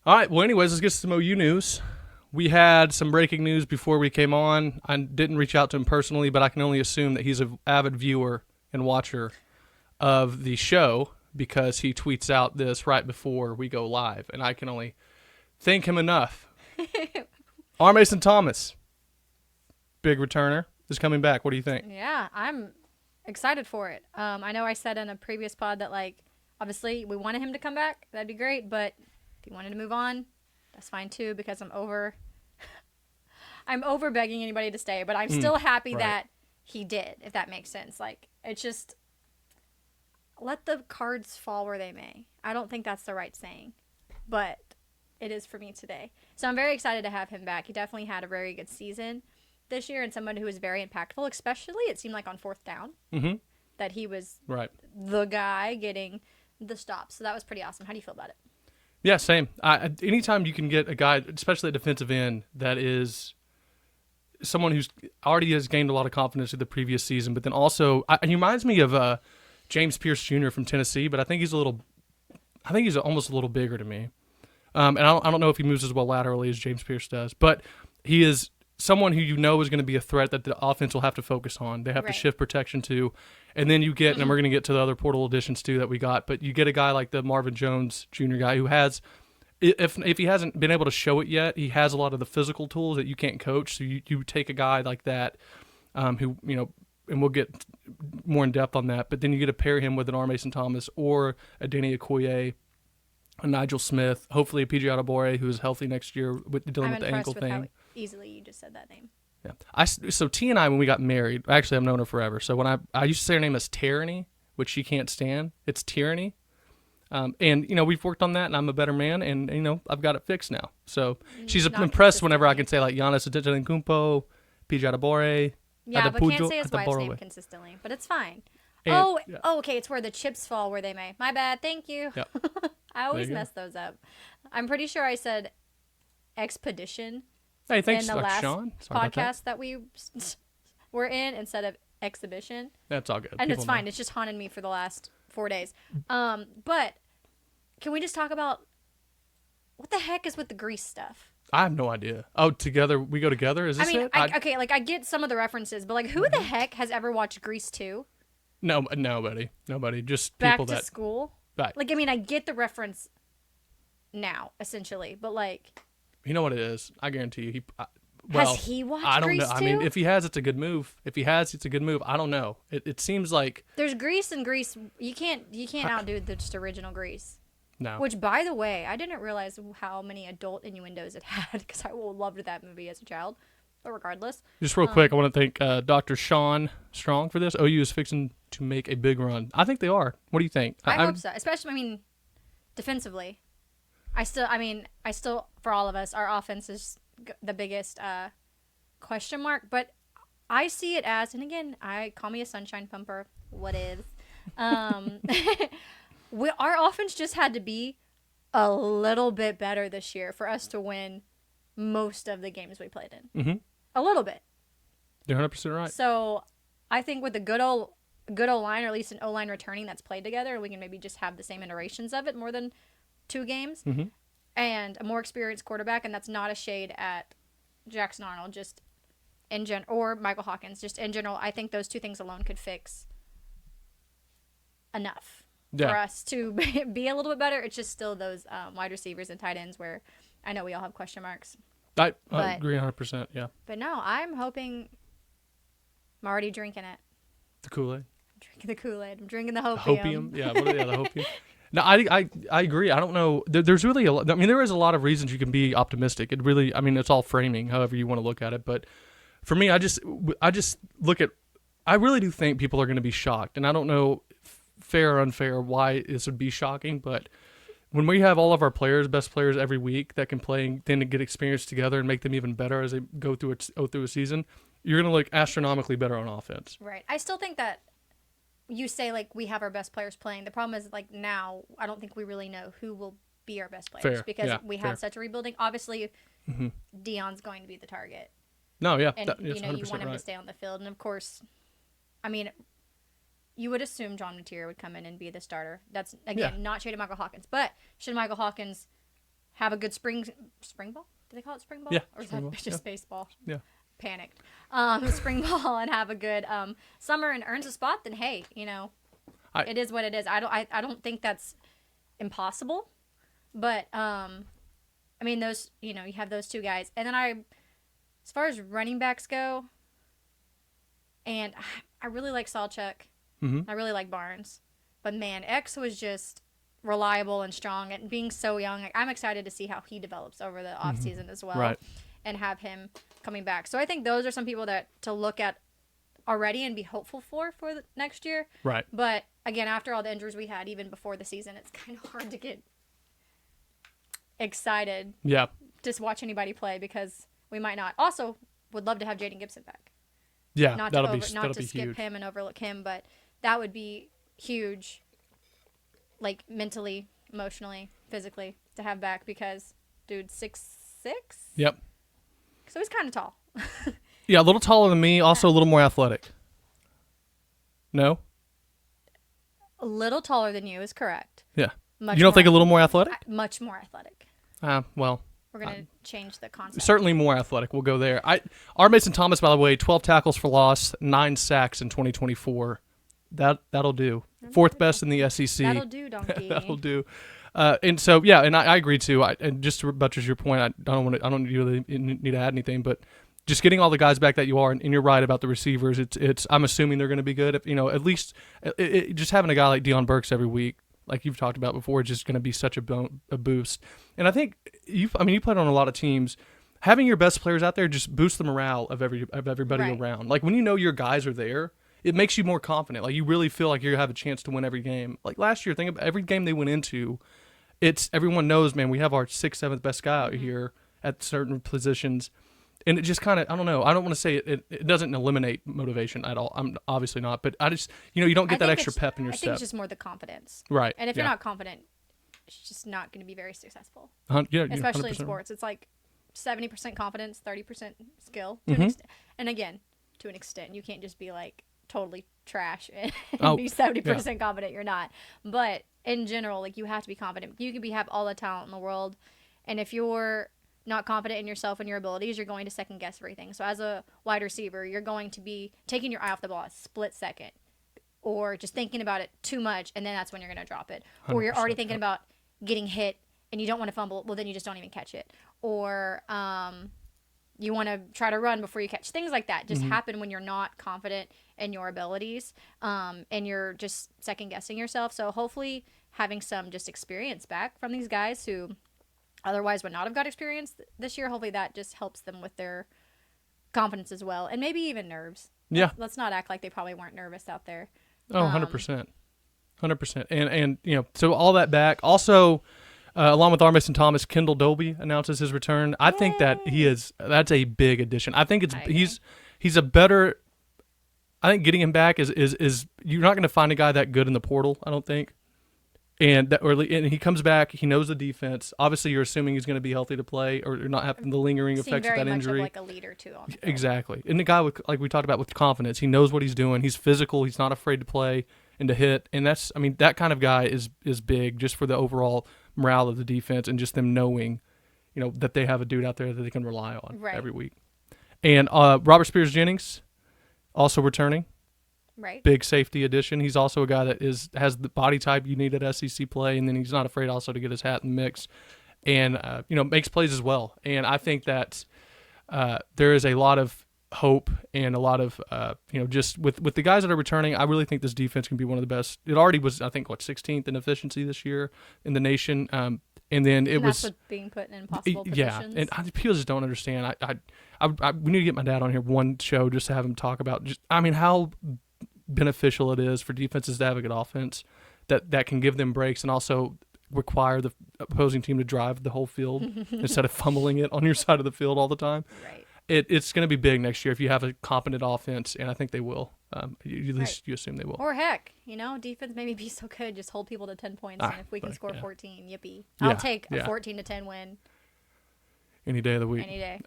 All right. Well, anyways, let's get some OU news. We had some breaking news before we came on. I didn't reach out to him personally, but I can only assume that he's an avid viewer and watcher of the show because he tweets out this right before we go live, and I can only thank him enough. R. Mason Thomas, big returner, is coming back. What do you think? Yeah, I'm excited for it. I know I said in a previous pod that, like, obviously we wanted him to come back. That'd be great, but if he wanted to move on, that's fine too, because I'm over begging anybody to stay, but I'm still happy that he did, if that makes sense. Like, it's just, let the cards fall where they may. I don't think that's the right saying, but it is for me today. So I'm very excited to have him back. He definitely had a very good season this year, and someone who was very impactful, especially it seemed like on fourth down, that he was the guy getting the stops. So that was pretty awesome. How do you feel about it? Yeah, same. Anytime you can get a guy, especially a defensive end, that is someone who's already has gained a lot of confidence in the previous season, but then also he reminds me of James Pierce Jr. from Tennessee, but I think he's almost a little bigger to me. And I don't know if he moves as well laterally as James Pierce does, but he is someone who you know is going to be a threat that the offense will have to focus on. They have to shift protection to. And then you get, and we're going to get to the other portal additions too that we got, but you get a guy like the Marvin Jones Jr. guy who has, if he hasn't been able to show it yet, he has a lot of the physical tools that you can't coach. So you take a guy like that who, you know, and we'll get more in depth on that, but then you get to pair him with an R. Mason Thomas or a Danny Okoye, a Nigel Smith, hopefully a PJ Adebawore who is healthy next year with dealing with the ankle thing. How easily you just said that name. Yeah, so T and I, when we got married, actually I've known her forever. So when I used to say her name as Tyranny, which she can't stand. It's Tyranny, and you know we've worked on that, and I'm a better man, and you know I've got it fixed now. So she's impressed whenever I can say like Giannis Antetokounmpo, PJ Adebawore. Yeah, but can't say his wife's name consistently, but it's fine. And, okay, it's where the chips fall where they may. My bad, thank you. Yep. I always mess those up. I'm pretty sure I said expedition. Hey, thanks, in the last Sean. podcast that we were in instead of exhibition. That's all good. And it's fine. It's just haunted me for the last 4 days. But can we just talk about what the heck is with the Grease stuff? I have no idea. Oh, together we go together. Is this it? Okay, like I get some of the references, but like who the heck has ever watched Grease 2? No, nobody. Just Back people to school. Right. Like, I mean, I get the reference now, essentially, but like. You know what it is? I guarantee you. Has he watched Grease 2? I mean, if he has, it's a good move. If he has, it's a good move. I don't know. It seems like there's Grease and Grease. You can't outdo the just original Grease. No. Which, by the way, I didn't realize how many adult innuendos it had because I loved that movie as a child. But regardless, just real quick, I want to thank Dr. Sean Strong for this. OU is fixing to make a big run. I think they are. What do you think? I hope so. Especially, I mean, defensively. I still, for all of us, our offense is the biggest question mark. But I see it as, and again, call me a sunshine pumper. What is? Our offense just had to be a little bit better this year for us to win most of the games we played in. Mm-hmm. A little bit. You're 100% right. So I think with a good old line, or at least an O-line returning that's played together, we can maybe just have the same iterations of it more than 2 games, and a more experienced quarterback, and that's not a shade at Jackson Arnold, just in general, or Michael Hawkins, just in general. I think those 2 things alone could fix enough for us to be a little bit better. It's just still those wide receivers and tight ends where I know we all have question marks. I agree 100%, yeah. But no, I'm hoping I'm already drinking it. The Kool-Aid? I'm drinking the Kool-Aid. I'm drinking the hopium. Hopium? Yeah, the hopium. No, I agree. I don't know. There's really there is a lot of reasons you can be optimistic. It really, it's all framing, however you want to look at it. But for me, I just look at, I really do think people are going to be shocked. And I don't know, fair or unfair, why this would be shocking. But when we have all of our best players every week that can play and then get experience together and make them even better as they go through a season, you're going to look astronomically better on offense. Right. I still think that you say, like, we have our best players playing. The problem is, like, now I don't think we really know who will be our best players because we have such a rebuilding. Obviously, Deion's going to be the target. No, yeah. And, you want him to stay on the field. And, of course, you would assume John Mateer would come in and be the starter. That's, again, not shade of Michael Hawkins. But should Michael Hawkins have a good spring ball. Do they call it spring ball? Yeah, Or is spring that ball, just yeah. baseball? Yeah. Panicked. Spring ball and have a good summer and earns a spot, then hey, it is what it is. I don't think that's impossible, but I mean those you have those two guys, and then as far as running backs go, and I really like Salchuk. Mm-hmm. I really like Barnes, but man, X was just reliable and strong, and being so young, like, I'm excited to see how he develops over the off season as well, Right. and have him coming back. So I think those are some people that to look at already and be hopeful for the next year. Right. But again, after all the injuries we had even before the season, it's kind of hard to get excited Yeah. to watch anybody play because we might not. Also, would love to have Jaden Gibson back. Yeah. Not that'll to be skip huge. him and overlook him, but that would be huge, like mentally, emotionally, physically, to have back because dude, 6'6". Yep. So he's kind of tall. Yeah, a little taller than me, also a little more athletic. No? A little taller than you is correct. Yeah. Much You don't more think a little more athletic? Much more athletic. Well, We're gonna change the concept. certainly more athletic. We'll go there. R. Mason Thomas, by the way, 12 tackles for loss, 9 sacks in 2024. That'll do. Fourth best in the SEC. That'll do, donkey. That'll do. And so yeah, and I agree too. And just to buttress your point, I don't really need to add anything, but just getting all the guys back that you are, and you're right about the receivers. It's I'm assuming they're going to be good. If, at least just having a guy like Deion Burks every week, like you've talked about before, is just going to be such a boost. And I think you played on a lot of teams. Having your best players out there just boosts the morale of everybody Right. around. Like when you know your guys are there, it makes you more confident. Like you really feel like you have a chance to win every game. Like last year, think about every game they went into. It's everyone knows, man, we have our 6th, 7th best guy out here at certain positions. And it just kind of, I don't know. I don't want to say it doesn't eliminate motivation at all. I'm obviously not. But I just, you don't get that extra pep in your I think step. it's just more the confidence. Right. And if you're not confident, it's just not going to be very successful. Yeah, Especially in 100%. sports. It's like 70% confidence, 30% skill. To an extent. And again, to an extent, you can't just be like totally trash and be 70% confident. You're not. But in general, like you have to be confident. You can have all the talent in the world. And if you're not confident in yourself and your abilities, you're going to second guess everything. So as a wide receiver, you're going to be taking your eye off the ball a split second, or just thinking about it too much, and then that's when you're going to drop it. Or you're already thinking about getting hit and you don't want to fumble, well then you just don't even catch it. Or you want to try to run before you catch. Things like that just happen when you're not confident in your abilities, and you're just second guessing yourself. So hopefully having some just experience back from these guys who otherwise would not have got experience this year, hopefully that just helps them with their confidence as well, and maybe even nerves. Yeah. Let's not act like they probably weren't nervous out there. Oh, 100%. 100%. And so all that back. Also, along with R. Mason Thomas, Kendall Dolby announces his return. I think that's a big addition. I think he's a better. I think getting him back is you're not going to find a guy that good in the portal, I don't think. And he comes back. He knows the defense. Obviously, you're assuming he's going to be healthy to play or not have the lingering effects of that injury. Like a leader too. Exactly. And the guy with, like we talked about, with confidence. He knows what he's doing. He's physical. He's not afraid to play and to hit. And that kind of guy is big just for the overall morale of the defense and just them knowing, that they have a dude out there that they can rely on every week. And Robert Spears-Jennings also returning. Right. Big safety addition. He's also a guy that has the body type you need at SEC play, and then he's not afraid also to get his hat in the mix, and makes plays as well. And I think that there is a lot of hope and a lot of just with the guys that are returning. I really think this defense can be one of the best. It already was, I think, 16th in efficiency this year in the nation. And then that's with being put in impossible positions. Yeah, and people just don't understand. We need to get my dad on here one show just to have him talk about how beneficial it is for defenses to have a good offense that can give them breaks and also require the opposing team to drive the whole field instead of fumbling it on your side of the field all the time. Right. It's going to be big next year if you have a competent offense, and I think they will. At least you assume they will. Or heck, defense maybe be so good, just hold people to 10 points, and if we can score 14, yippee. I'll take a 14-10 win any day of the week. Any day.